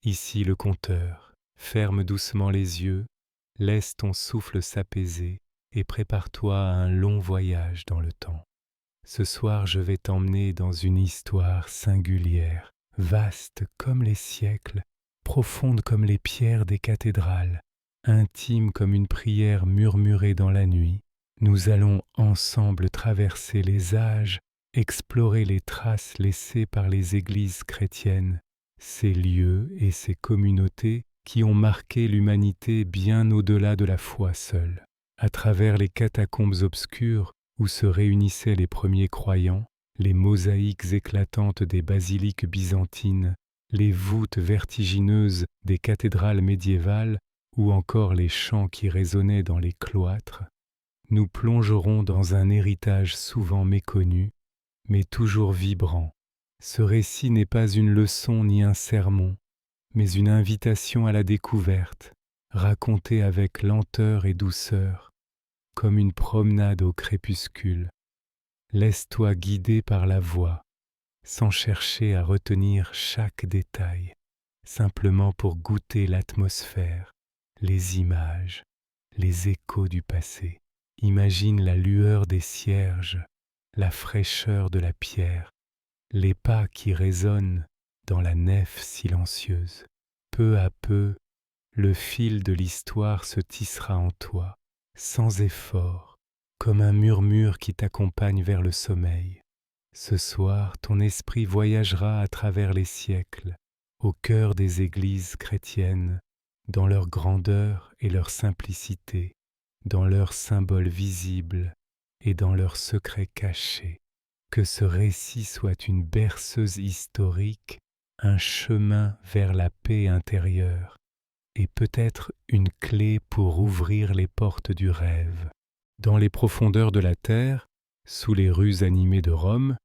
Ici le compteur. Ferme doucement les yeux, laisse ton souffle s'apaiser et prépare-toi à un long voyage dans le temps. Ce soir, je vais t'emmener dans une histoire singulière, vaste comme les siècles, profonde comme les pierres des cathédrales, intime comme une prière murmurée dans la nuit. Nous allons ensemble traverser les âges, explorer les traces laissées par les églises chrétiennes, ces lieux et ces communautés qui ont marqué l'humanité bien au-delà de la foi seule. À travers les catacombes obscures où se réunissaient les premiers croyants, les mosaïques éclatantes des basiliques byzantines, les voûtes vertigineuses des cathédrales médiévales ou encore les chants qui résonnaient dans les cloîtres, nous plongerons dans un héritage souvent méconnu, mais toujours vibrant. Ce récit n'est pas une leçon ni un sermon, mais une invitation à la découverte, racontée avec lenteur et douceur, comme une promenade au crépuscule. Laisse-toi guider par la voix, sans chercher à retenir chaque détail, simplement pour goûter l'atmosphère, les images, les échos du passé. Imagine la lueur des cierges, la fraîcheur de la pierre, les pas qui résonnent dans la nef silencieuse. Peu à peu, le fil de l'histoire se tissera en toi, sans effort, comme un murmure qui t'accompagne vers le sommeil. Ce soir, ton esprit voyagera à travers les siècles, au cœur des églises chrétiennes, dans leur grandeur et leur simplicité, dans leurs symboles visibles et dans leurs secrets cachés. Que ce récit soit une berceuse historique, un chemin vers la paix intérieure, et peut-être une clé pour ouvrir les portes du rêve. Dans les profondeurs de la terre, sous les rues animées de Rome,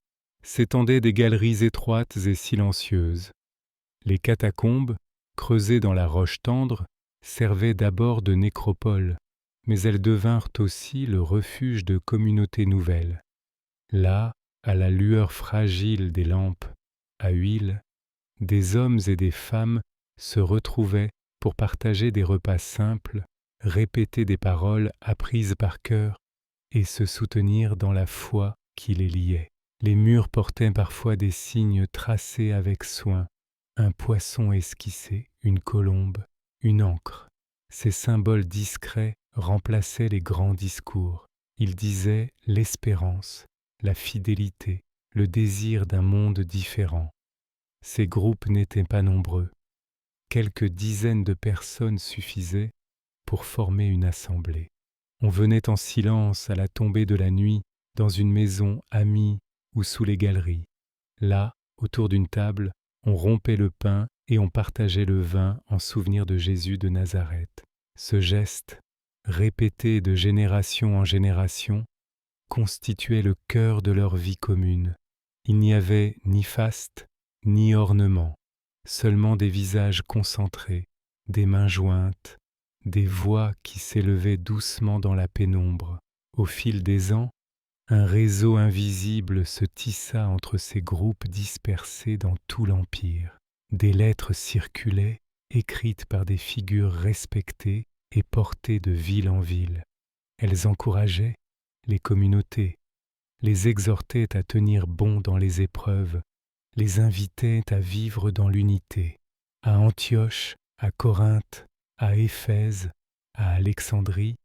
s'étendaient des galeries étroites et silencieuses. Les catacombes, creusées dans la roche tendre, servaient d'abord de nécropole, mais elles devinrent aussi le refuge de communautés nouvelles. Là, à la lueur fragile des lampes à huile, des hommes et des femmes se retrouvaient pour partager des repas simples, répéter des paroles apprises par cœur et se soutenir dans la foi qui les liait. Les murs portaient parfois des signes tracés avec soin, un poisson esquissé, une colombe, une ancre. Ces symboles discrets remplaçaient les grands discours. Ils disaient l'espérance, la fidélité, le désir d'un monde différent. Ces groupes n'étaient pas nombreux. Quelques dizaines de personnes suffisaient pour former une assemblée. On venait en silence à la tombée de la nuit dans une maison amie ou sous les galeries. Là, autour d'une table, on rompait le pain et on partageait le vin en souvenir de Jésus de Nazareth. Ce geste, répété de génération en génération, constituait le cœur de leur vie commune. Il n'y avait ni faste, ni ornement, seulement des visages concentrés, des mains jointes, des voix qui s'élevaient doucement dans la pénombre. Au fil des ans, un réseau invisible se tissa entre ces groupes dispersés dans tout l'Empire. Des lettres circulaient, écrites par des figures respectées et portées de ville en ville. Elles encourageaient les communautés, les exhortaient à tenir bon dans les épreuves, les invitaient à vivre dans l'unité. À Antioche, à Corinthe, à Éphèse, à Alexandrie,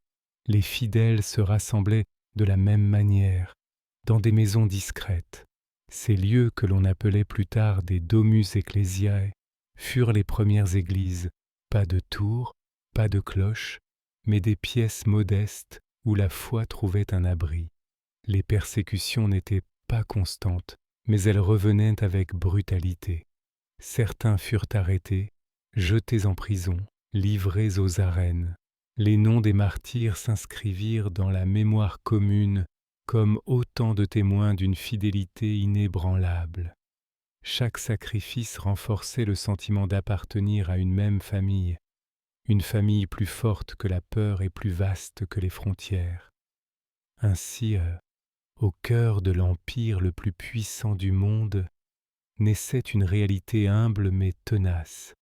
les fidèles se rassemblaient de la même manière, dans des maisons discrètes. Ces lieux que l'on appelait plus tard des domus ecclesiae furent les premières églises, pas de tours, pas de cloches, mais des pièces modestes où la foi trouvait un abri. Les persécutions n'étaient pas constantes, mais elles revenaient avec brutalité. Certains furent arrêtés, jetés en prison, livrés aux arènes. Les noms des martyrs s'inscrivirent dans la mémoire commune comme autant de témoins d'une fidélité inébranlable. Chaque sacrifice renforçait le sentiment d'appartenir à une même famille, une famille plus forte que la peur et plus vaste que les frontières. Ainsi, au cœur de l'empire le plus puissant du monde, naissait une réalité humble mais tenace,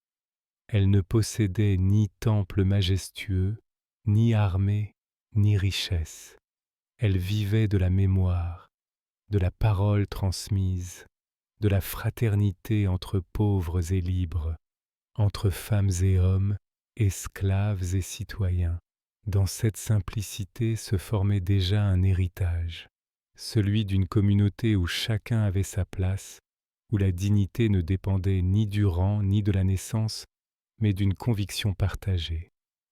Elle ne possédait ni temple majestueux, ni armée, ni richesse. Elle vivait de la mémoire, de la parole transmise, de la fraternité entre pauvres et libres, entre femmes et hommes, esclaves et citoyens. Dans cette simplicité se formait déjà un héritage, celui d'une communauté où chacun avait sa place, où la dignité ne dépendait ni du rang ni de la naissance, mais d'une conviction partagée.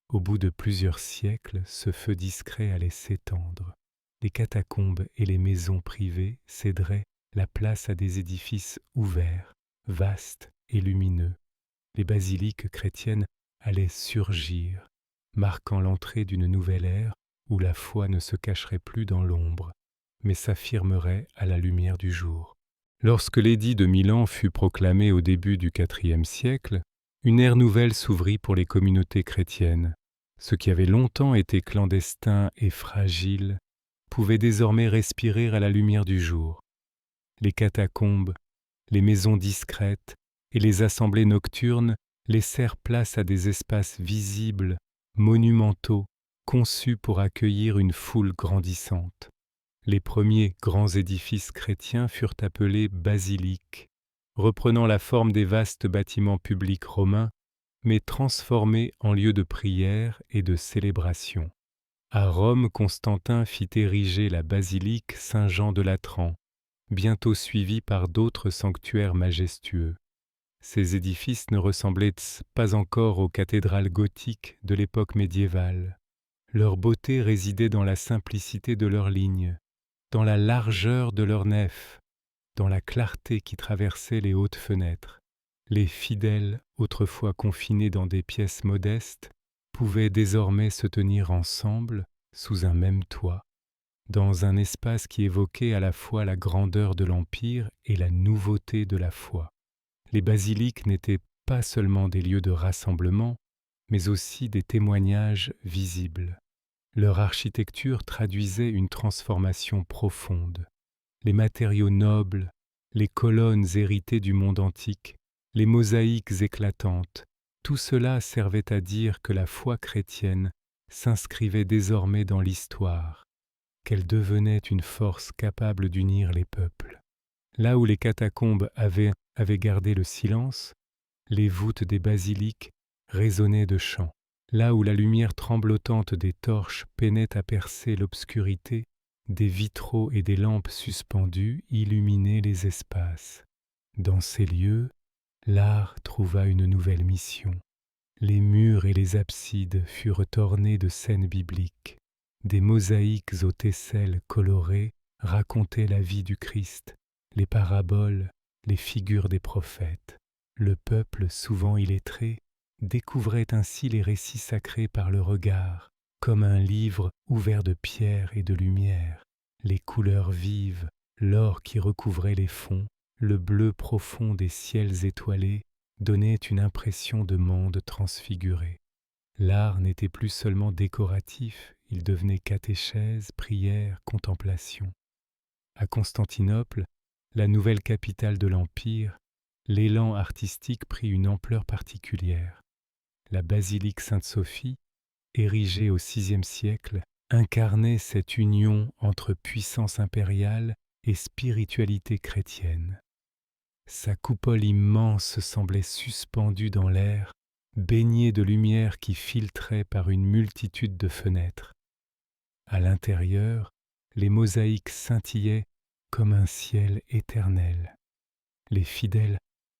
Au bout de plusieurs siècles, ce feu discret allait s'étendre. Les catacombes et les maisons privées céderaient la place à des édifices ouverts, vastes et lumineux. Les basiliques chrétiennes allaient surgir, marquant l'entrée d'une nouvelle ère où la foi ne se cacherait plus dans l'ombre, mais s'affirmerait à la lumière du jour. Lorsque l'édit de Milan fut proclamé au début du IVe siècle, une ère nouvelle s'ouvrit pour les communautés chrétiennes. Ce qui avait longtemps été clandestin et fragile pouvait désormais respirer à la lumière du jour. Les catacombes, les maisons discrètes et les assemblées nocturnes laissèrent place à des espaces visibles, monumentaux, conçus pour accueillir une foule grandissante. Les premiers grands édifices chrétiens furent appelés basiliques, reprenant la forme des vastes bâtiments publics romains, mais transformés en lieux de prière et de célébration. À Rome, Constantin fit ériger la basilique Saint-Jean de Latran, bientôt suivie par d'autres sanctuaires majestueux. Ces édifices ne ressemblaient pas encore aux cathédrales gothiques de l'époque médiévale. Leur beauté résidait dans la simplicité de leurs lignes, dans la largeur de leurs nefs, dans la clarté qui traversait les hautes fenêtres. Les fidèles, autrefois confinés dans des pièces modestes, pouvaient désormais se tenir ensemble sous un même toit, dans un espace qui évoquait à la fois la grandeur de l'Empire et la nouveauté de la foi. Les basiliques n'étaient pas seulement des lieux de rassemblement, mais aussi des témoignages visibles. Leur architecture traduisait une transformation profonde. Les matériaux nobles, les colonnes héritées du monde antique, les mosaïques éclatantes, tout cela servait à dire que la foi chrétienne s'inscrivait désormais dans l'histoire, qu'elle devenait une force capable d'unir les peuples. Là où les catacombes avaient gardé le silence, les voûtes des basiliques résonnaient de chants. Là où la lumière tremblotante des torches peinait à percer l'obscurité, des vitraux et des lampes suspendues illuminaient les espaces. Dans ces lieux, l'art trouva une nouvelle mission. Les murs et les absides furent ornés de scènes bibliques. Des mosaïques aux tesselles colorées racontaient la vie du Christ, les paraboles, les figures des prophètes. Le peuple, souvent illettré, découvrait ainsi les récits sacrés par le regard, comme un livre ouvert de pierre et de lumière. Les couleurs vives, l'or qui recouvrait les fonds, le bleu profond des ciels étoilés donnaient une impression de monde transfiguré. L'art n'était plus seulement décoratif, il devenait catéchèse, prière, contemplation. À Constantinople, la nouvelle capitale de l'Empire, l'élan artistique prit une ampleur particulière. La basilique Sainte-Sophie, érigée au VIe siècle, incarnait cette union entre puissance impériale et spiritualité chrétienne. Sa coupole immense semblait suspendue dans l'air, baignée de lumière qui filtrait par une multitude de fenêtres. À l'intérieur, les mosaïques scintillaient comme un ciel éternel. Les fidèles,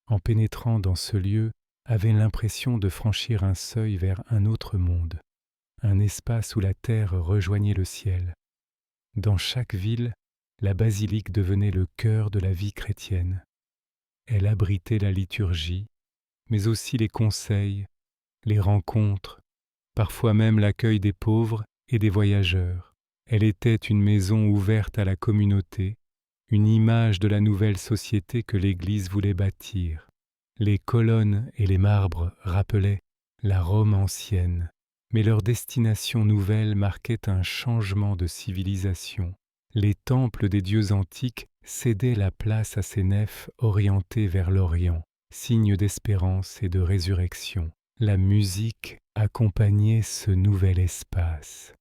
en pénétrant dans ce lieu, avaient l'impression de franchir un seuil vers un autre monde, un espace où la terre rejoignait le ciel. Dans chaque ville, la basilique devenait le cœur de la vie chrétienne. Elle abritait la liturgie, mais aussi les conseils, les rencontres, parfois même l'accueil des pauvres et des voyageurs. Elle était une maison ouverte à la communauté, une image de la nouvelle société que l'Église voulait bâtir. Les colonnes et les marbres rappelaient la Rome ancienne, mais leur destination nouvelle marquait un changement de civilisation. Les temples des dieux antiques cédaient la place à ces nefs orientées vers l'Orient, signe d'espérance et de résurrection. La musique accompagnait ce nouvel espace.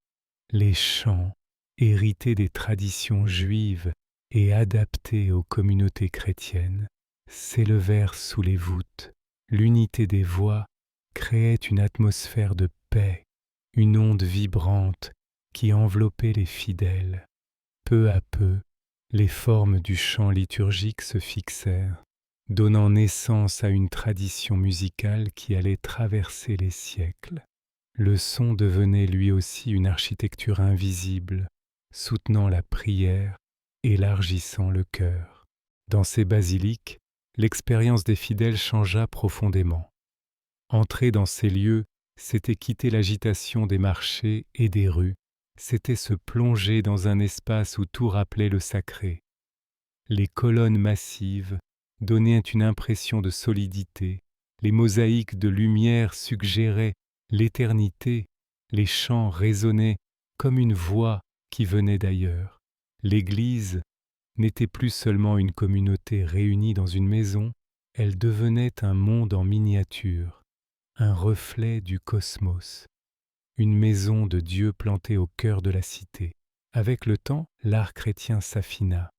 Les chants, hérités des traditions juives et adaptés aux communautés chrétiennes, s'élevèrent sous les voûtes. L'unité des voix créait une atmosphère de paix, une onde vibrante qui enveloppait les fidèles. Peu à peu, les formes du chant liturgique se fixèrent, donnant naissance à une tradition musicale qui allait traverser les siècles. Le son devenait lui aussi une architecture invisible, soutenant la prière, élargissant le cœur. Dans ces basiliques, l'expérience des fidèles changea profondément. Entrer dans ces lieux, c'était quitter l'agitation des marchés et des rues, c'était se plonger dans un espace où tout rappelait le sacré. Les colonnes massives donnaient une impression de solidité, les mosaïques de lumière suggéraient l'éternité, les chants résonnaient comme une voix qui venait d'ailleurs. L'Église n'était plus seulement une communauté réunie dans une maison, elle devenait un monde en miniature, un reflet du cosmos, une maison de Dieu plantée au cœur de la cité. Avec le temps, l'art chrétien s'affina.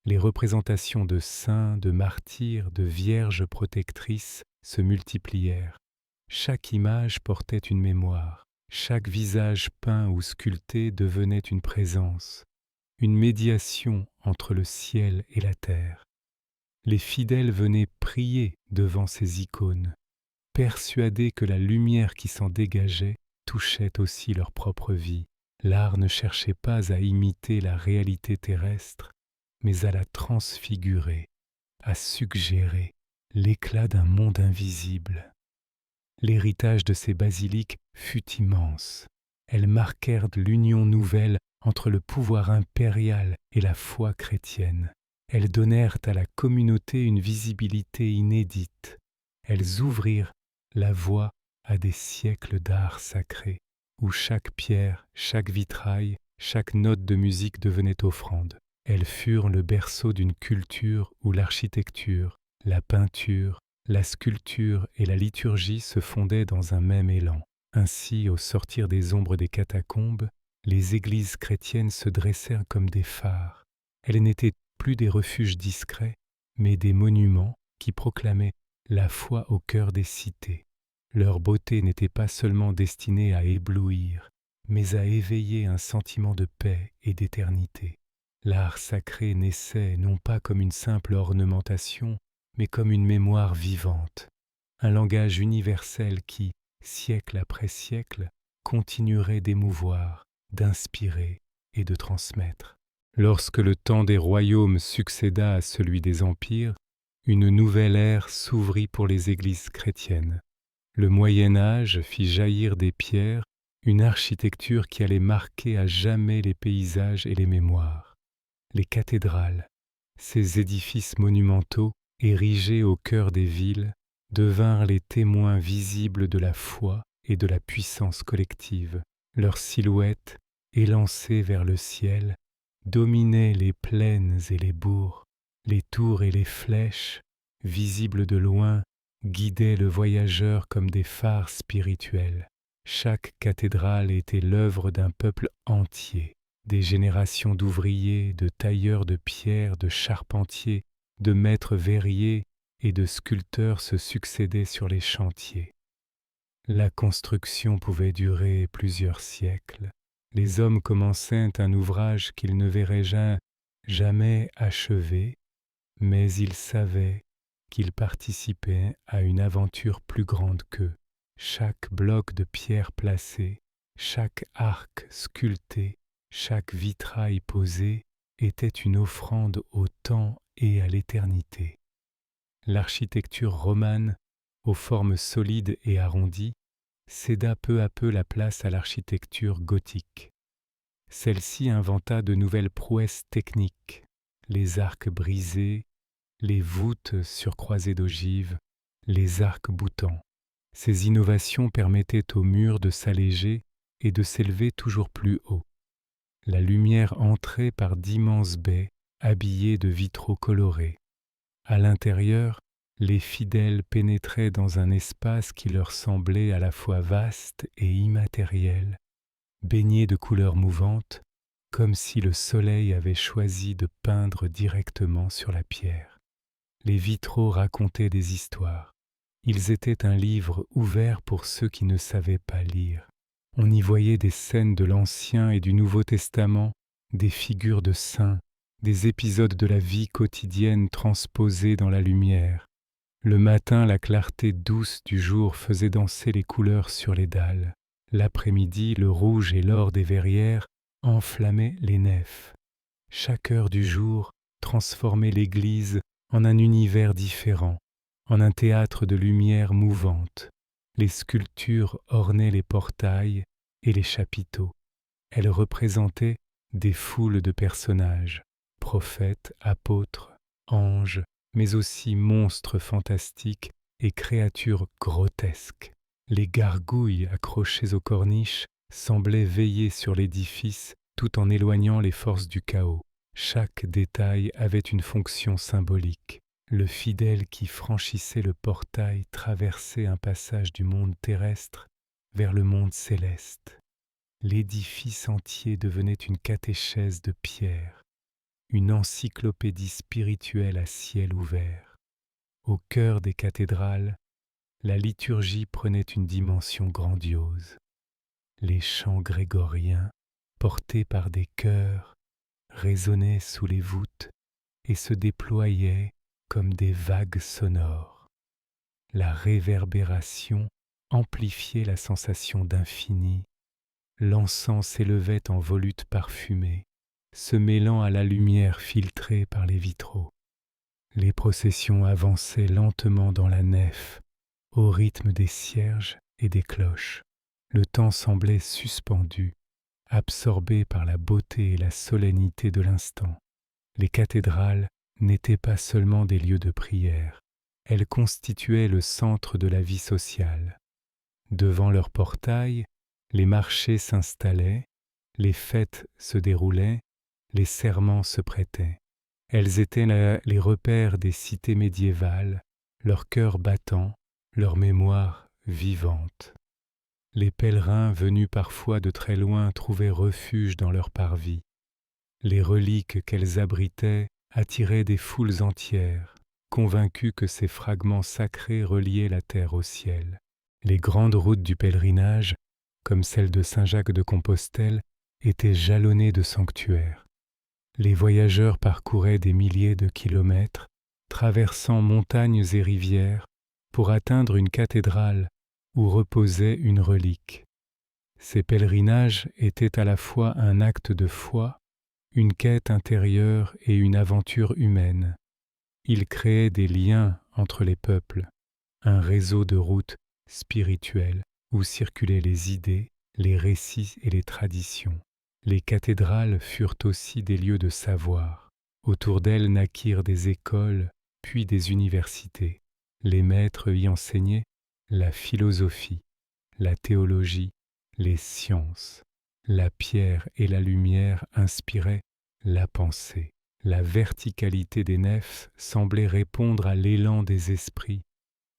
Les représentations de saints, de martyrs, de vierges protectrices se multiplièrent. Chaque image portait une mémoire, chaque visage peint ou sculpté devenait une présence, une médiation entre le ciel et la terre. Les fidèles venaient prier devant ces icônes, persuadés que la lumière qui s'en dégageait touchait aussi leur propre vie. L'art ne cherchait pas à imiter la réalité terrestre, mais à la transfigurer, à suggérer l'éclat d'un monde invisible. L'héritage de ces basiliques fut immense. Elles marquèrent l'union nouvelle entre le pouvoir impérial et la foi chrétienne. Elles donnèrent à la communauté une visibilité inédite. Elles ouvrirent la voie à des siècles d'art sacré, où chaque pierre, chaque vitrail, chaque note de musique devenait offrande. Elles furent le berceau d'une culture où l'architecture, la peinture, la sculpture et la liturgie se fondaient dans un même élan. Ainsi, au sortir des ombres des catacombes, les églises chrétiennes se dressèrent comme des phares. Elles n'étaient plus des refuges discrets, mais des monuments qui proclamaient la foi au cœur des cités. Leur beauté n'était pas seulement destinée à éblouir, mais à éveiller un sentiment de paix et d'éternité. L'art sacré naissait non pas comme une simple ornementation, mais comme une mémoire vivante, un langage universel qui, siècle après siècle, continuerait d'émouvoir, d'inspirer et de transmettre. Lorsque le temps des royaumes succéda à celui des empires, une nouvelle ère s'ouvrit pour les églises chrétiennes. Le Moyen Âge fit jaillir des pierres une architecture qui allait marquer à jamais les paysages et les mémoires. Les cathédrales, ces édifices monumentaux érigés au cœur des villes, devinrent les témoins visibles de la foi et de la puissance collective. Leurs silhouettes, élancées vers le ciel, dominaient les plaines et les bourgs. Les tours et les flèches, visibles de loin, guidaient le voyageur comme des phares spirituels. Chaque cathédrale était l'œuvre d'un peuple entier. Des générations d'ouvriers, de tailleurs de pierre, de charpentiers, de maîtres verriers et de sculpteurs se succédaient sur les chantiers. La construction pouvait durer plusieurs siècles. Les hommes commençaient un ouvrage qu'ils ne verraient jamais achevé, mais ils savaient qu'ils participaient à une aventure plus grande qu'eux. Chaque bloc de pierre placé, chaque arc sculpté, chaque vitrail posé était une offrande au temps et à l'éternité. L'architecture romane, aux formes solides et arrondies, céda peu à peu la place à l'architecture gothique. Celle-ci inventa de nouvelles prouesses techniques, les arcs brisés, les voûtes surcroisées d'ogives, les arcs boutants. Ces innovations permettaient aux murs de s'alléger et de s'élever toujours plus haut. La lumière entrait par d'immenses baies habillées de vitraux colorés. À l'intérieur, Les fidèles pénétraient dans un espace qui leur semblait à la fois vaste et immatériel, baigné de couleurs mouvantes, comme si le soleil avait choisi de peindre directement sur la pierre. Les vitraux racontaient des histoires. Ils étaient un livre ouvert pour ceux qui ne savaient pas lire. On y voyait des scènes de l'Ancien et du Nouveau Testament, des figures de saints, des épisodes de la vie quotidienne transposés dans la lumière. Le matin, la clarté douce du jour faisait danser les couleurs sur les dalles. L'après-midi, le rouge et l'or des verrières enflammaient les nefs. Chaque heure du jour transformait l'église en un univers différent, en un théâtre de lumière mouvante. Les sculptures ornaient les portails et les chapiteaux. Elles représentaient des foules de personnages, prophètes, apôtres, anges, mais aussi monstres fantastiques et créatures grotesques. Les gargouilles accrochées aux corniches semblaient veiller sur l'édifice tout en éloignant les forces du chaos. Chaque détail avait une fonction symbolique. Le fidèle qui franchissait le portail traversait un passage du monde terrestre vers le monde céleste. L'édifice entier devenait une catéchèse de pierre, une encyclopédie spirituelle à ciel ouvert. Au cœur des cathédrales, la liturgie prenait une dimension grandiose. Les chants grégoriens, portés par des chœurs, résonnaient sous les voûtes et se déployaient comme des vagues sonores. La réverbération amplifiait la sensation d'infini. L'encens s'élevait en volutes parfumées, se mêlant à la lumière filtrée par les vitraux. Les processions avançaient lentement dans la nef, au rythme des cierges et des cloches. Le temps semblait suspendu, absorbé par la beauté et la solennité de l'instant. Les cathédrales n'étaient pas seulement des lieux de prière, elles constituaient le centre de la vie sociale. Devant leurs portails, les marchés s'installaient, les fêtes se déroulaient, les serments se prêtaient. Elles étaient les repères des cités médiévales, leur cœur battant, leur mémoire vivante. Les pèlerins venus parfois de très loin trouvaient refuge dans leur parvis. Les reliques qu'elles abritaient attiraient des foules entières, convaincues que ces fragments sacrés reliaient la terre au ciel. Les grandes routes du pèlerinage, comme celle de Saint-Jacques-de-Compostelle, étaient jalonnées de sanctuaires. Les voyageurs parcouraient des milliers de kilomètres, traversant montagnes et rivières, pour atteindre une cathédrale où reposait une relique. Ces pèlerinages étaient à la fois un acte de foi, une quête intérieure et une aventure humaine. Ils créaient des liens entre les peuples, un réseau de routes spirituelles où circulaient les idées, les récits et les traditions. Les cathédrales furent aussi des lieux de savoir. Autour d'elles naquirent des écoles, puis des universités. Les maîtres y enseignaient la philosophie, la théologie, les sciences. La pierre et la lumière inspiraient la pensée. La verticalité des nefs semblait répondre à l'élan des esprits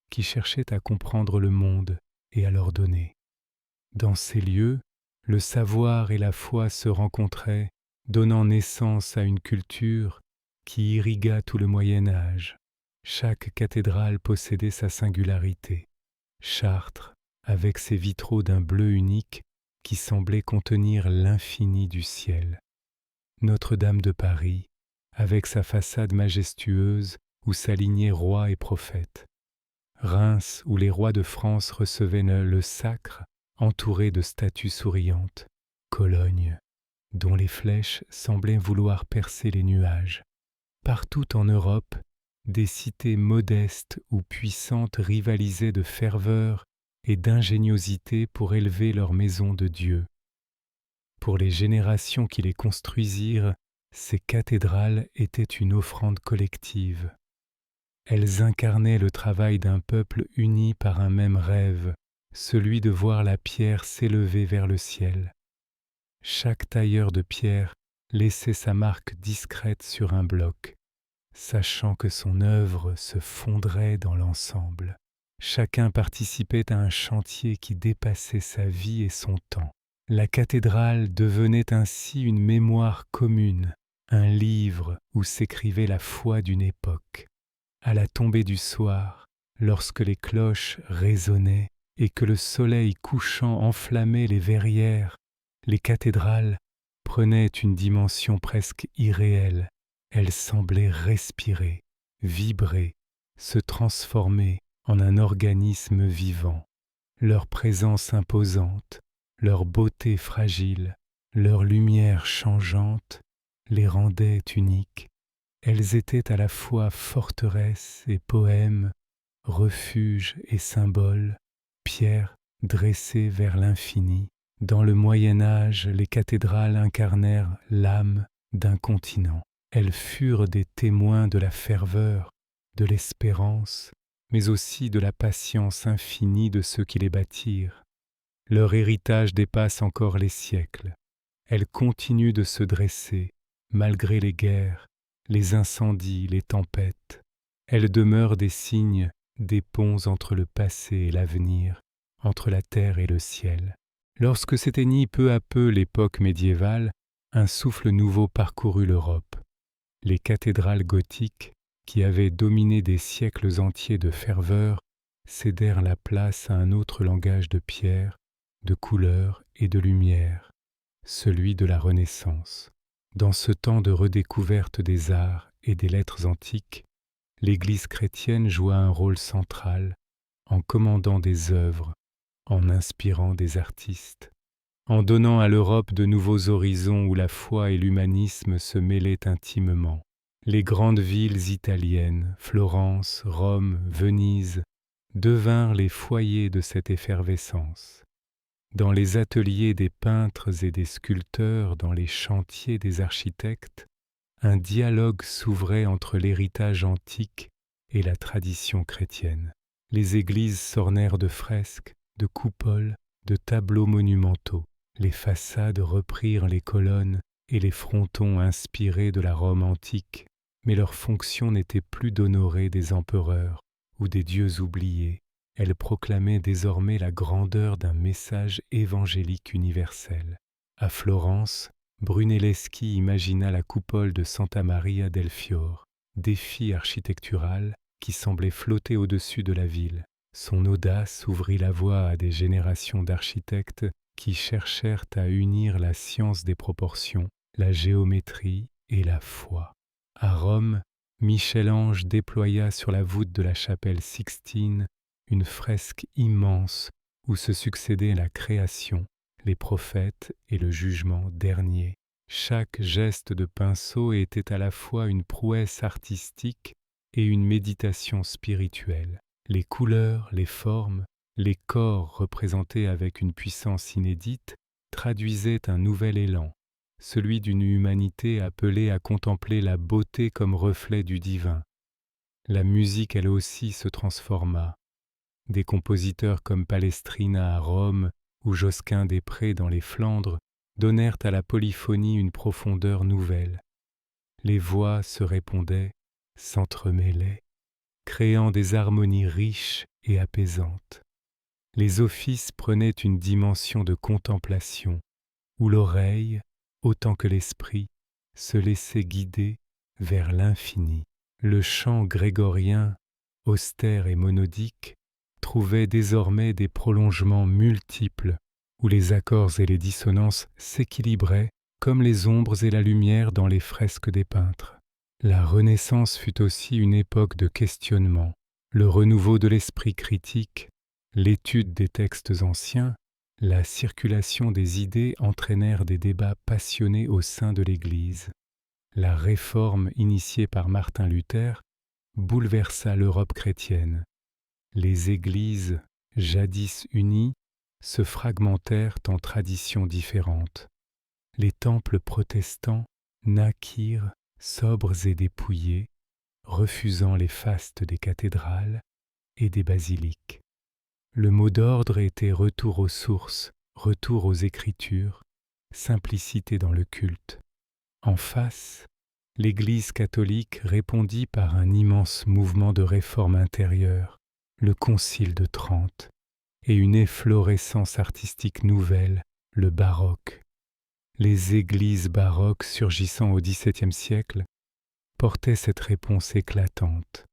qui cherchaient à comprendre le monde et à l'ordonner. Dans ces lieux, le savoir et la foi se rencontraient, donnant naissance à une culture qui irrigua tout le Moyen Âge. Chaque cathédrale possédait sa singularité. Chartres, avec ses vitraux d'un bleu unique qui semblait contenir l'infini du ciel. Notre-Dame de Paris, avec sa façade majestueuse où s'alignaient rois et prophètes. Reims, où les rois de France recevaient le sacre, entouré de statues souriantes. Cologne, dont les flèches semblaient vouloir percer les nuages. Partout en Europe, des cités modestes ou puissantes rivalisaient de ferveur et d'ingéniosité pour élever leurs maisons de Dieu. Pour les générations qui les construisirent, ces cathédrales étaient une offrande collective. Elles incarnaient le travail d'un peuple uni par un même rêve, celui de voir la pierre s'élever vers le ciel. Chaque tailleur de pierre laissait sa marque discrète sur un bloc. sachant que son œuvre se fondrait dans l'ensemble. Chacun participait à un chantier qui dépassait sa vie et son temps. La cathédrale devenait ainsi une mémoire commune, un livre où s'écrivait la foi d'une époque. À la tombée du soir, lorsque les cloches résonnaient et que le soleil couchant enflammait les verrières, les cathédrales prenaient une dimension presque irréelle. Elles semblaient respirer, vibrer, se transformer en un organisme vivant. Leur présence imposante, leur beauté fragile, leur lumière changeante les rendaient uniques. Elles étaient à la fois forteresse et poème, refuge et symbole, pierre dressée vers l'infini. Dans le Moyen Âge, les cathédrales incarnèrent l'âme d'un continent. Elles furent des témoins de la ferveur, de l'espérance, mais aussi de la patience infinie de ceux qui les bâtirent. Leur héritage dépasse encore les siècles. Elles continuent de se dresser, malgré les guerres, les incendies, les tempêtes. Elles demeurent des signes, des ponts entre le passé et l'avenir, entre la terre et le ciel. Lorsque s'éteignit peu à peu l'époque médiévale, un souffle nouveau parcourut l'Europe. Les cathédrales gothiques, qui avaient dominé des siècles entiers de ferveur, cédèrent la place à un autre langage de pierre, de couleur et de lumière, celui de la Renaissance. Dans ce temps de redécouverte des arts et des lettres antiques, l'Église chrétienne joua un rôle central en commandant des œuvres, en inspirant des artistes, en donnant à l'Europe de nouveaux horizons où la foi et l'humanisme se mêlaient intimement. Les grandes villes italiennes, Florence, Rome, Venise, devinrent les foyers de cette effervescence. Dans les ateliers des peintres et des sculpteurs, dans les chantiers des architectes, un dialogue s'ouvrait entre l'héritage antique et la tradition chrétienne. Les églises s'ornèrent de fresques, de coupoles, de tableaux monumentaux. Les façades reprirent les colonnes et les frontons inspirés de la Rome antique, mais leur fonction n'était plus d'honorer des empereurs ou des dieux oubliés. Elle proclamait désormais la grandeur d'un message évangélique universel. À Florence, Brunelleschi imagina la coupole de Santa Maria del Fiore, défi architectural qui semblait flotter au-dessus de la ville. Son audace ouvrit la voie à des générations d'architectes qui cherchèrent à unir la science des proportions, la géométrie et la foi. À Rome, Michel-Ange déploya sur la voûte de la chapelle Sixtine une fresque immense où se succédaient la création, les prophètes et le jugement dernier. Chaque geste de pinceau était à la fois une prouesse artistique et une méditation spirituelle. Les couleurs, les formes, les corps représentés avec une puissance inédite traduisaient un nouvel élan, celui d'une humanité appelée à contempler la beauté comme reflet du divin. La musique, elle aussi, se transforma. Des compositeurs comme Palestrina à Rome ou Josquin-des-Prés dans les Flandres donnèrent à la polyphonie une profondeur nouvelle. Les voix se répondaient, s'entremêlaient, créant des harmonies riches et apaisantes. Les offices prenaient une dimension de contemplation, où l'oreille, autant que l'esprit, se laissait guider vers l'infini. Le chant grégorien, austère et monodique, trouvait désormais des prolongements multiples, où les accords et les dissonances s'équilibraient comme les ombres et la lumière dans les fresques des peintres. La Renaissance fut aussi une époque de questionnement. Le renouveau de l'esprit critique, l'étude des textes anciens, la circulation des idées entraînèrent des débats passionnés au sein de l'Église. La réforme initiée par Martin Luther bouleversa l'Europe chrétienne. Les églises, jadis unies, se fragmentèrent en traditions différentes. Les temples protestants naquirent sobres et dépouillés, refusant les fastes des cathédrales et des basiliques. Le mot d'ordre était retour aux sources, retour aux Écritures, simplicité dans le culte. En face, l'Église catholique répondit par un immense mouvement de réforme intérieure, le Concile de Trente, et une efflorescence artistique nouvelle, le baroque. Les églises baroques surgissant au XVIIe siècle portaient cette réponse éclatante.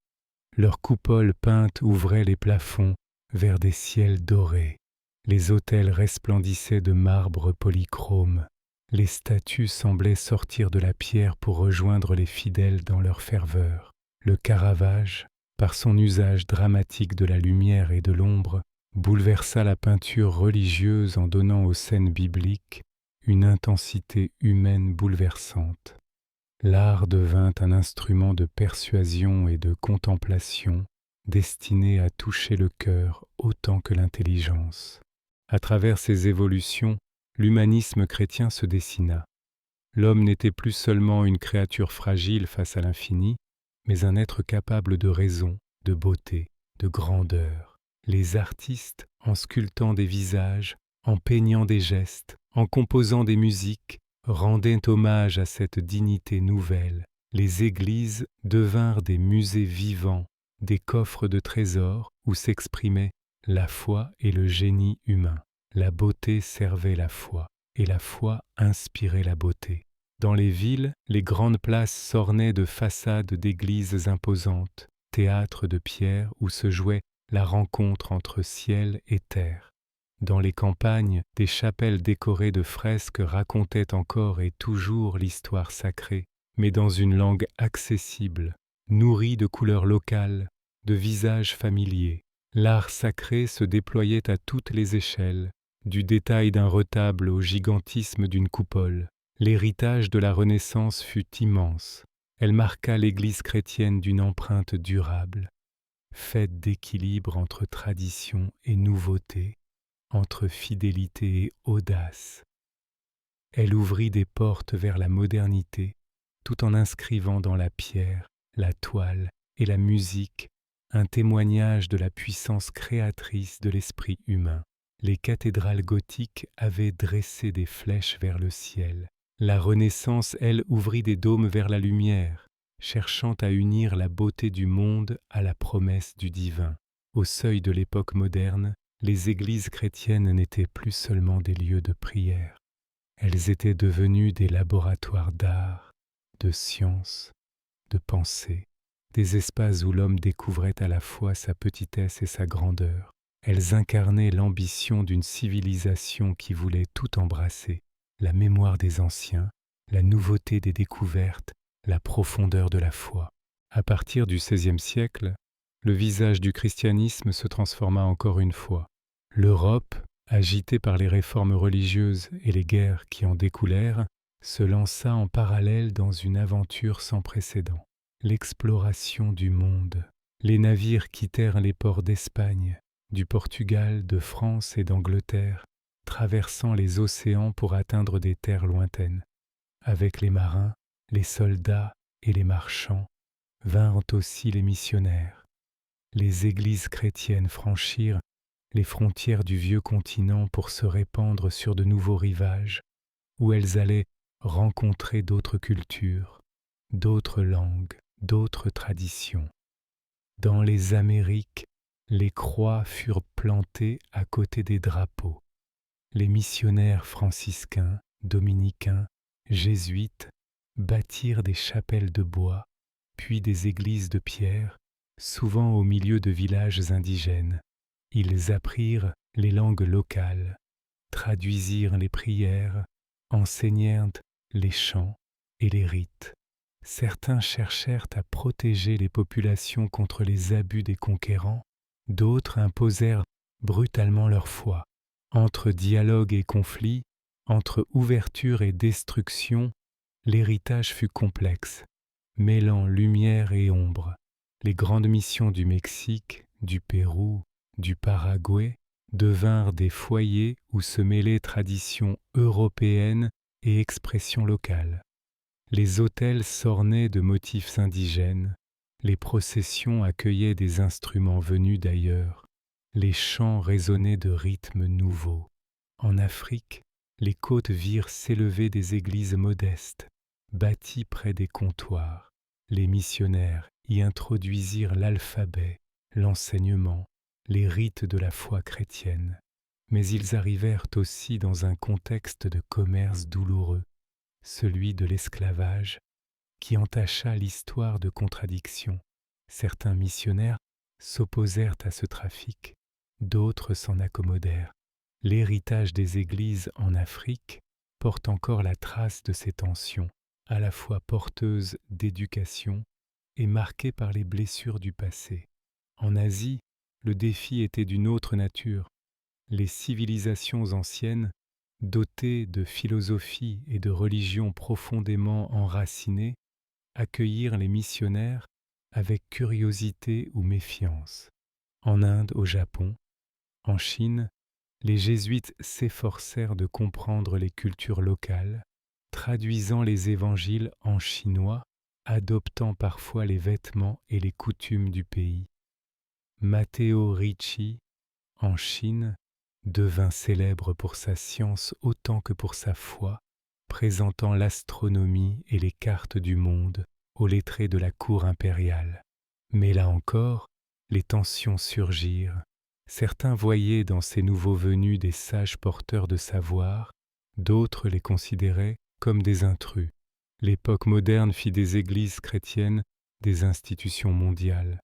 Leurs coupoles peintes ouvraient les plafonds vers des ciels dorés. Les autels resplendissaient de marbre polychrome. Les statues semblaient sortir de la pierre pour rejoindre les fidèles dans leur ferveur. Le Caravage, par son usage dramatique de la lumière et de l'ombre, bouleversa la peinture religieuse en donnant aux scènes bibliques une intensité humaine bouleversante. L'art devint un instrument de persuasion et de contemplation destiné à toucher le cœur autant que l'intelligence. À travers ces évolutions, l'humanisme chrétien se dessina. L'homme n'était plus seulement une créature fragile face à l'infini, mais un être capable de raison, de beauté, de grandeur. Les artistes, en sculptant des visages, en peignant des gestes, en composant des musiques, rendaient hommage à cette dignité nouvelle. Les églises devinrent des musées vivants, des coffres de trésors où s'exprimaient la foi et le génie humain. La beauté servait la foi, et la foi inspirait la beauté. Dans les villes, les grandes places s'ornaient de façades d'églises imposantes, théâtres de pierre où se jouait la rencontre entre ciel et terre. Dans les campagnes, des chapelles décorées de fresques racontaient encore et toujours l'histoire sacrée, mais dans une langue accessible, nourrie de couleurs locales, de visages familiers. L'art sacré se déployait à toutes les échelles, du détail d'un retable au gigantisme d'une coupole. L'héritage de la Renaissance fut immense. Elle marqua l'Église chrétienne d'une empreinte durable, faite d'équilibre entre tradition et nouveauté, entre fidélité et audace. Elle ouvrit des portes vers la modernité, tout en inscrivant dans la pierre, la toile et la musique un témoignage de la puissance créatrice de l'esprit humain. Les cathédrales gothiques avaient dressé des flèches vers le ciel. La Renaissance, elle, ouvrit des dômes vers la lumière, cherchant à unir la beauté du monde à la promesse du divin. Au seuil de l'époque moderne, les églises chrétiennes n'étaient plus seulement des lieux de prière. Elles étaient devenues des laboratoires d'art, de science, de pensée, des espaces où l'homme découvrait à la fois sa petitesse et sa grandeur. Elles incarnaient l'ambition d'une civilisation qui voulait tout embrasser, la mémoire des anciens, la nouveauté des découvertes, la profondeur de la foi. À partir du XVIe siècle, le visage du christianisme se transforma encore une fois. L'Europe, agitée par les réformes religieuses et les guerres qui en découlèrent, se lança en parallèle dans une aventure sans précédent. L'exploration du monde. Les navires quittèrent les ports d'Espagne, du Portugal, de France et d'Angleterre, traversant les océans pour atteindre des terres lointaines. Avec les marins, les soldats et les marchands, vinrent aussi les missionnaires. Les églises chrétiennes franchirent les frontières du vieux continent pour se répandre sur de nouveaux rivages, où elles allaient rencontrer d'autres cultures, d'autres langues, d'autres traditions. Dans les Amériques, les croix furent plantées à côté des drapeaux. Les missionnaires franciscains, dominicains, jésuites bâtirent des chapelles de bois, puis des églises de pierre, souvent au milieu de villages indigènes. Ils apprirent les langues locales, traduisirent les prières, enseignèrent les chants et les rites. Certains cherchèrent à protéger les populations contre les abus des conquérants, d'autres imposèrent brutalement leur foi. Entre dialogue et conflit, entre ouverture et destruction, l'héritage fut complexe, mêlant lumière et ombre. Les grandes missions du Mexique, du Pérou, du Paraguay devinrent des foyers où se mêlaient traditions européennes et expressions locales. Les autels s'ornaient de motifs indigènes, les processions accueillaient des instruments venus d'ailleurs, les chants résonnaient de rythmes nouveaux. En Afrique, les côtes virent s'élever des églises modestes, bâties près des comptoirs. Les missionnaires y introduisirent l'alphabet, l'enseignement, les rites de la foi chrétienne. Mais ils arrivèrent aussi dans un contexte de commerce douloureux, celui de l'esclavage, qui entacha l'histoire de contradictions. Certains missionnaires s'opposèrent à ce trafic, d'autres s'en accommodèrent. L'héritage des églises en Afrique porte encore la trace de ces tensions, à la fois porteuses d'éducation et marquées par les blessures du passé. En Asie, le défi était d'une autre nature. Les civilisations anciennes, dotées de philosophie et de religions profondément enracinées, accueillirent les missionnaires avec curiosité ou méfiance. En Inde, au Japon, en Chine, les jésuites s'efforcèrent de comprendre les cultures locales, traduisant les évangiles en chinois, adoptant parfois les vêtements et les coutumes du pays. Matteo Ricci, en Chine, devint célèbre pour sa science autant que pour sa foi, présentant l'astronomie et les cartes du monde aux lettrés de la cour impériale. Mais là encore, les tensions surgirent. Certains voyaient dans ces nouveaux venus des sages porteurs de savoir, d'autres les considéraient comme des intrus. L'époque moderne fit des églises chrétiennes des institutions mondiales.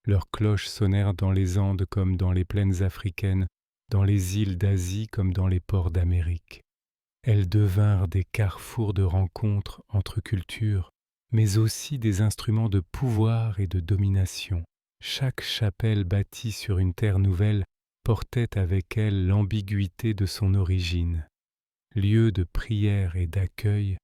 Leurs cloches sonnèrent dans les Andes comme dans les plaines africaines, dans les îles d'Asie comme dans les ports d'Amérique. Elles devinrent des carrefours de rencontres entre cultures, mais aussi des instruments de pouvoir et de domination. Chaque chapelle bâtie sur une terre nouvelle portait avec elle l'ambiguïté de son origine, lieu de prière et d'accueil,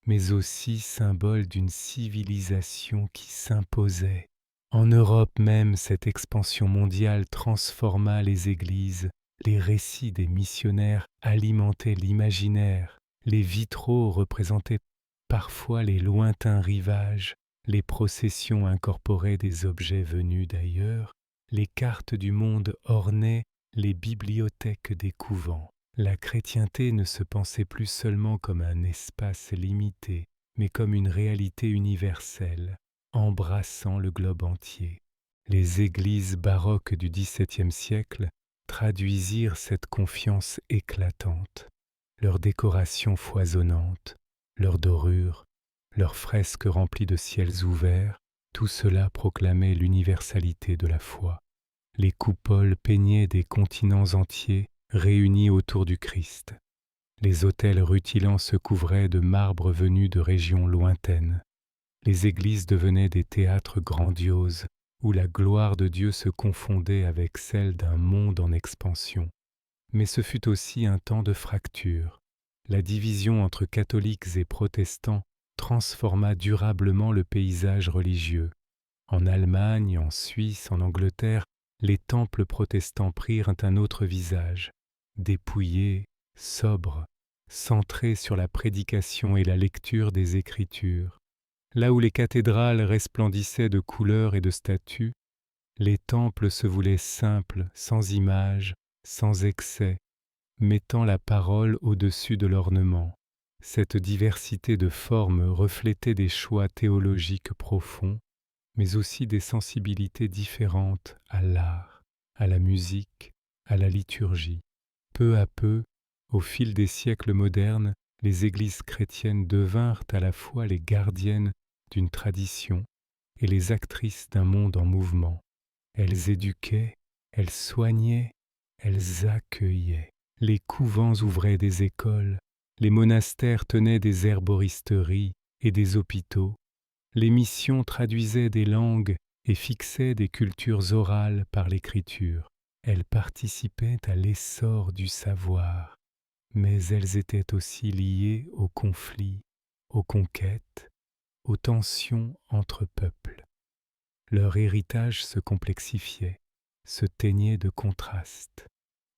mais aussi symbole d'une civilisation qui s'imposait. En Europe même, cette expansion mondiale transforma les églises. Les récits des missionnaires alimentaient l'imaginaire. Les vitraux représentaient parfois les lointains rivages. Les processions incorporaient des objets venus d'ailleurs. Les cartes du monde ornaient les bibliothèques des couvents. La chrétienté ne se pensait plus seulement comme un espace limité, mais comme une réalité universelle, embrassant le globe entier. Les églises baroques du XVIIe siècle traduisirent cette confiance éclatante. Leurs décorations foisonnantes, leurs dorures, leurs fresques remplies de ciels ouverts, tout cela proclamait l'universalité de la foi. Les coupoles peignaient des continents entiers réunis autour du Christ. Les autels rutilants se couvraient de marbres venus de régions lointaines. Les églises devenaient des théâtres grandioses où la gloire de Dieu se confondait avec celle d'un monde en expansion. Mais ce fut aussi un temps de fracture. La division entre catholiques et protestants transforma durablement le paysage religieux. En Allemagne, en Suisse, en Angleterre, les temples protestants prirent un autre visage, dépouillés, sobres, centrés sur la prédication et la lecture des Écritures. Là où les cathédrales resplendissaient de couleurs et de statues, les temples se voulaient simples, sans images, sans excès, mettant la parole au-dessus de l'ornement. Cette diversité de formes reflétait des choix théologiques profonds, mais aussi des sensibilités différentes à l'art, à la musique, à la liturgie. Peu à peu, au fil des siècles modernes, les églises chrétiennes devinrent à la fois les gardiennes d'une tradition et les actrices d'un monde en mouvement. Elles éduquaient, elles soignaient, elles accueillaient. Les couvents ouvraient des écoles, les monastères tenaient des herboristeries et des hôpitaux, les missions traduisaient des langues et fixaient des cultures orales par l'écriture. Elles participaient à l'essor du savoir, mais elles étaient aussi liées aux conflits, aux conquêtes, aux tensions entre peuples. Leur héritage se complexifiait, se teignait de contrastes.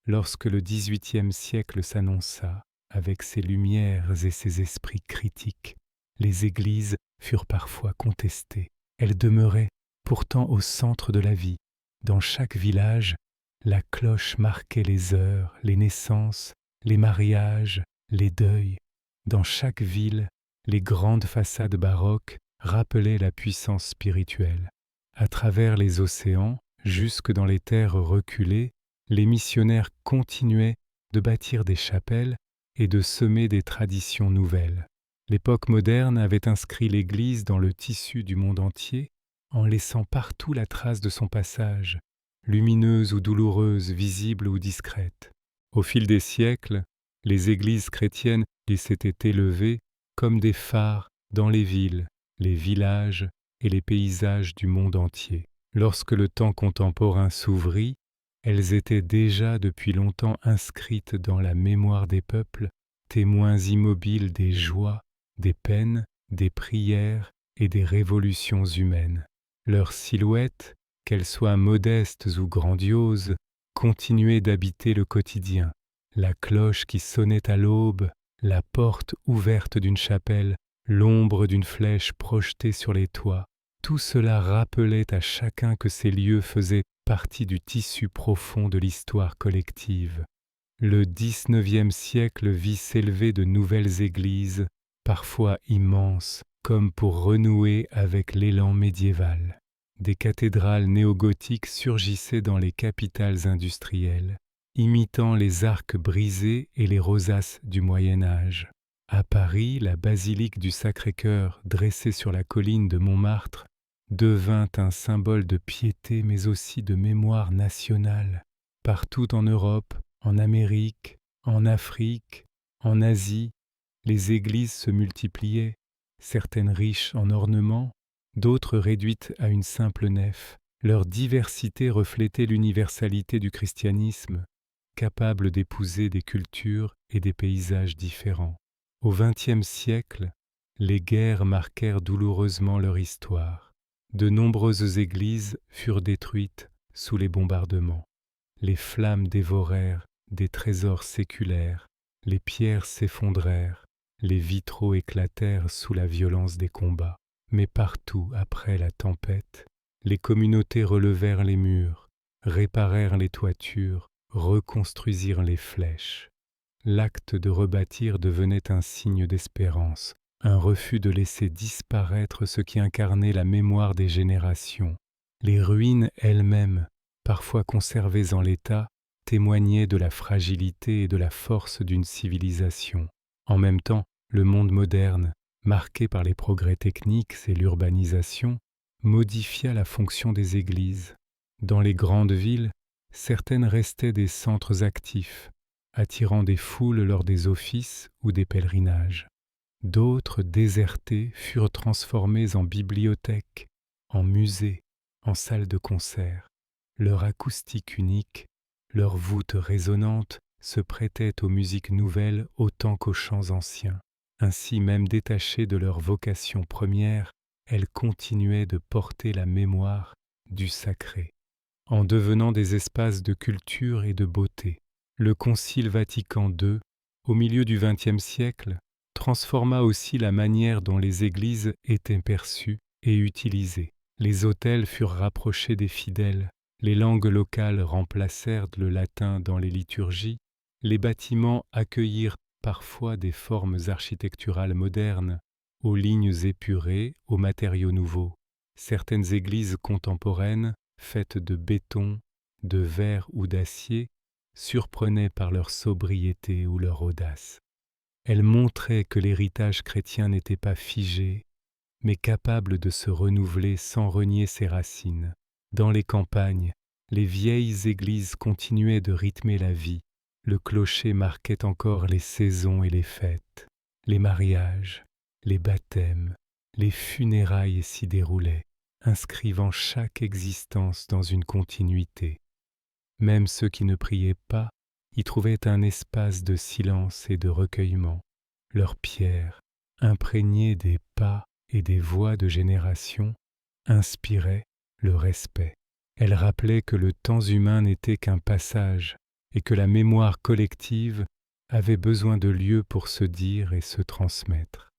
Lorsque le XVIIIe siècle s'annonça, avec ses lumières et ses esprits critiques, les églises furent parfois contestées. Elles demeuraient pourtant au centre de la vie. Dans chaque village, la cloche marquait les heures, les naissances, les mariages, les deuils. Dans chaque ville, les grandes façades baroques rappelaient la puissance spirituelle. À travers les océans, jusque dans les terres reculées, les missionnaires continuaient de bâtir des chapelles et de semer des traditions nouvelles. L'époque moderne avait inscrit l'Église dans le tissu du monde entier en laissant partout la trace de son passage, lumineuse ou douloureuse, visible ou discrète. Au fil des siècles, les églises chrétiennes s'étaient élevées comme des phares dans les villes, les villages et les paysages du monde entier. Lorsque le temps contemporain s'ouvrit, elles étaient déjà depuis longtemps inscrites dans la mémoire des peuples, témoins immobiles des joies, des peines, des prières et des révolutions humaines. Leurs silhouettes, qu'elles soient modestes ou grandioses, continuaient d'habiter le quotidien. La cloche qui sonnait à l'aube, la porte ouverte d'une chapelle, l'ombre d'une flèche projetée sur les toits, tout cela rappelait à chacun que ces lieux faisaient partie du tissu profond de l'histoire collective. Le XIXe siècle vit s'élever de nouvelles églises, parfois immenses, comme pour renouer avec l'élan médiéval. Des cathédrales néogothiques surgissaient dans les capitales industrielles, imitant les arcs brisés et les rosaces du Moyen Âge. À Paris, la basilique du Sacré-Cœur, dressée sur la colline de Montmartre, devint un symbole de piété mais aussi de mémoire nationale. Partout en Europe, en Amérique, en Afrique, en Asie, les églises se multipliaient, certaines riches en ornements, d'autres réduites à une simple nef. Leur diversité reflétait l'universalité du christianisme, capable d'épouser des cultures et des paysages différents. Au XXe siècle, les guerres marquèrent douloureusement leur histoire. De nombreuses églises furent détruites sous les bombardements. Les flammes dévorèrent des trésors séculaires, les pierres s'effondrèrent, les vitraux éclatèrent sous la violence des combats. Mais partout, après la tempête, les communautés relevèrent les murs, réparèrent les toitures, reconstruisirent les flèches. L'acte de rebâtir devenait un signe d'espérance, un refus de laisser disparaître ce qui incarnait la mémoire des générations. Les ruines elles-mêmes, parfois conservées en l'état, témoignaient de la fragilité et de la force d'une civilisation. En même temps, le monde moderne, marqué par les progrès techniques et l'urbanisation, modifia la fonction des églises. Dans les grandes villes, certaines restaient des centres actifs, attirant des foules lors des offices ou des pèlerinages. D'autres, désertées, furent transformées en bibliothèques, en musées, en salles de concert. Leur acoustique unique, leurs voûtes résonnantes se prêtaient aux musiques nouvelles autant qu'aux chants anciens. Ainsi, même détachées de leur vocation première, elles continuaient de porter la mémoire du sacré. En devenant des espaces de culture et de beauté, le Concile Vatican II, au milieu du XXe siècle, transforma aussi la manière dont les églises étaient perçues et utilisées. Les autels furent rapprochés des fidèles, les langues locales remplacèrent le latin dans les liturgies, les bâtiments accueillirent parfois des formes architecturales modernes, aux lignes épurées, aux matériaux nouveaux. Certaines églises contemporaines, faites de béton, de verre ou d'acier, surprenaient par leur sobriété ou leur audace. Elles montraient que l'héritage chrétien n'était pas figé, mais capable de se renouveler sans renier ses racines. Dans les campagnes, les vieilles églises continuaient de rythmer la vie. Le clocher marquait encore les saisons et les fêtes. Les mariages, les baptêmes, les funérailles s'y déroulaient, inscrivant chaque existence dans une continuité. Même ceux qui ne priaient pas y trouvaient un espace de silence et de recueillement. Leurs pierres, imprégnées des pas et des voix de génération, inspiraient le respect. Elles rappelaient que le temps humain n'était qu'un passage et que la mémoire collective avait besoin de lieux pour se dire et se transmettre.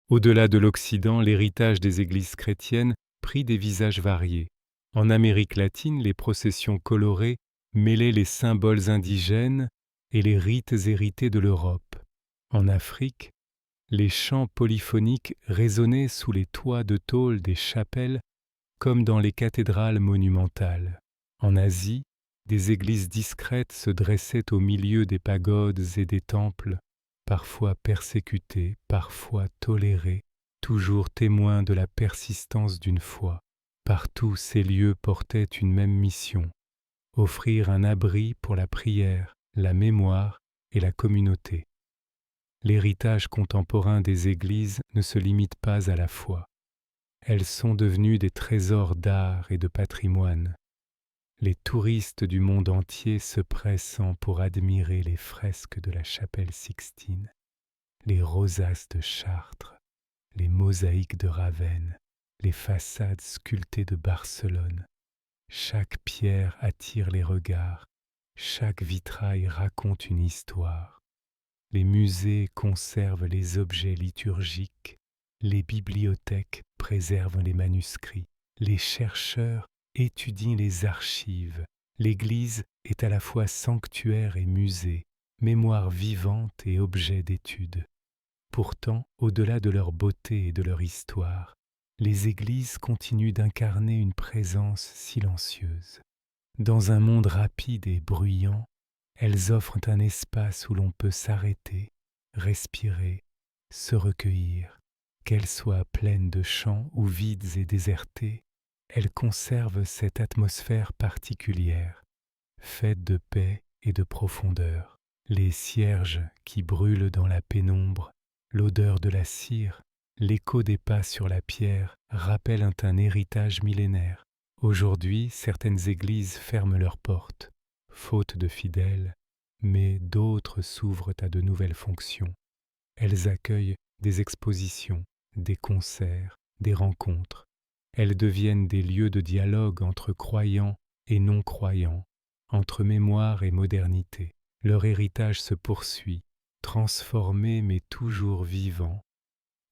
Au-delà de l'Occident, l'héritage des églises chrétiennes prit des visages variés. En Amérique latine, les processions colorées mêlaient les symboles indigènes et les rites hérités de l'Europe. En Afrique, Les chants polyphoniques résonnaient sous les toits de tôle des chapelles comme dans les cathédrales monumentales. En Asie, des églises discrètes se dressaient au milieu des pagodes et des temples, parfois persécutés, parfois tolérés, toujours témoins de la persistance d'une foi. Partout ces lieux portaient une même mission, offrir un abri pour la prière, la mémoire et la communauté. L'héritage contemporain des églises ne se limite pas à la foi. Elles sont devenues des trésors d'art et de patrimoine. Les touristes du monde entier se pressant pour admirer les fresques de la chapelle Sixtine, les rosaces de Chartres, les mosaïques de Ravenne, les façades sculptées de Barcelone. Chaque pierre attire les regards, chaque vitrail raconte une histoire. Les musées conservent les objets liturgiques, les bibliothèques préservent les manuscrits, les chercheurs étudient les archives. L'Église est à la fois sanctuaire et musée, mémoire vivante et objet d'étude. Pourtant, au-delà de leur beauté et de leur histoire, les églises continuent d'incarner une présence silencieuse. Dans un monde rapide et bruyant, elles offrent un espace où l'on peut s'arrêter, respirer, se recueillir. Qu'elles soient pleines de chants ou vides et désertées, elles conservent cette atmosphère particulière, faite de paix et de profondeur. Les cierges qui brûlent dans la pénombre, l'odeur de la cire, l'écho des pas sur la pierre rappellent un héritage millénaire. Aujourd'hui, certaines églises ferment leurs portes, faute de fidèles, mais d'autres s'ouvrent à de nouvelles fonctions. Elles accueillent des expositions, des concerts, des rencontres. Elles deviennent des lieux de dialogue entre croyants et non-croyants, entre mémoire et modernité. Leur héritage se poursuit, transformé mais toujours vivant.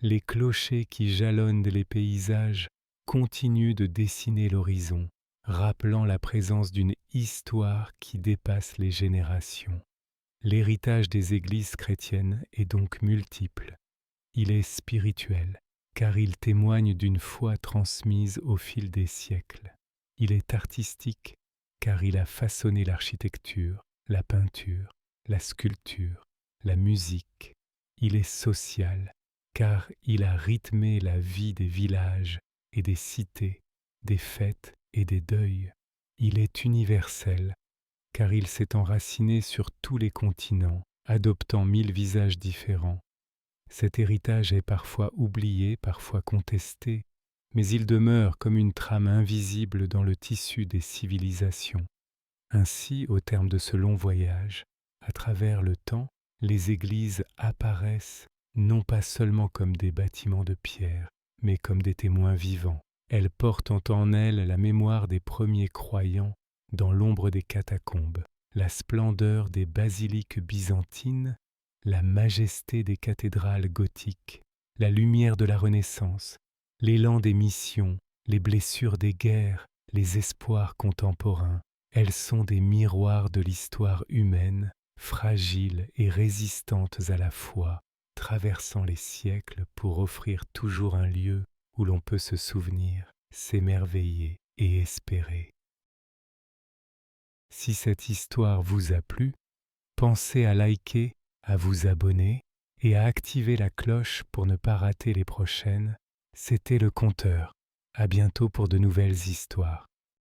Les clochers qui jalonnent les paysages continuent de dessiner l'horizon, rappelant la présence d'une histoire qui dépasse les générations. L'héritage des églises chrétiennes est donc multiple. Il est spirituel, car il témoigne d'une foi transmise au fil des siècles. Il est artistique, car il a façonné l'architecture, la peinture, la sculpture, la musique. Il est social, car il a rythmé la vie des villages et des cités, des fêtes et des deuils. Il est universel, car il s'est enraciné sur tous les continents, adoptant 1000 visages différents. Cet héritage est parfois oublié, parfois contesté, mais il demeure comme une trame invisible dans le tissu des civilisations. Ainsi, au terme de ce long voyage, à travers le temps, les églises apparaissent non pas seulement comme des bâtiments de pierre, mais comme des témoins vivants. Elles portent en elles la mémoire des premiers croyants dans l'ombre des catacombes, la splendeur des basiliques byzantines, la majesté des cathédrales gothiques, la lumière de la Renaissance, l'élan des missions, les blessures des guerres, les espoirs contemporains. Elles sont des miroirs de l'histoire humaine, fragiles et résistantes à la foi, traversant les siècles pour offrir toujours un lieu où l'on peut se souvenir, s'émerveiller et espérer. Si cette histoire vous a plu, pensez à liker, à vous abonner et à activer la cloche pour ne pas rater les prochaines. C'était le Conteur. À bientôt pour de nouvelles histoires.